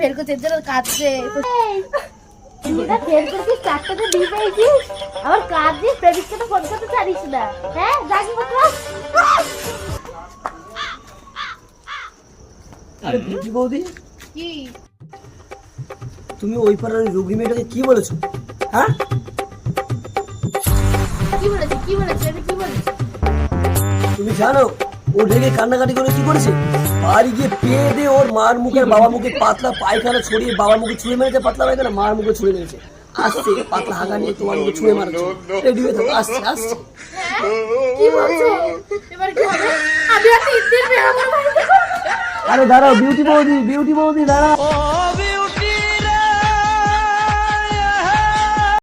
Fail করছে এর জন্য কাঁদছে। এটা ফেল করছিস, চারটাতে দিয়ে পেয়েছিস, আবার কাঁদছিস, প্রেমিককে তো ফোন করতে ছাড়িস না। হ্যাঁ জানি বাবা। আরে বিউটি বৌদি, কি তুমি ওই পাড়ার রুগী মেয়েটাকে কি বলেছো? হ্যাঁ কি বলেছে, কি বলেছে, আমি কি বলেছি? তুমি জানো ও রেগে কান্নাকাটি করে কি করেছে? বাড়ি গিয়ে পেয়ে দিয়ে ওর মার মুখে বাবার মুখে পাতলা পায়খানা ছড়িয়ে বাবার মুখে ছুঁড়ে মেরেছে, পাতলা পায়খানা মার মুখে ছুঁড়ে মেরেছে। আসছে পাতলা হাগা নিয়ে তোমার মুখে ছুঁড়ে মারছে। রেডি হয়ে থাকো, আসছে আসছে। কি বলছো? এবার কি হবে? আমি আর 3 দিন বেরোবো না বাড়ি থেকে। আরে দাঁড়াও বিউটি বৌদি, বিউটি বৌদি দাঁড়াও।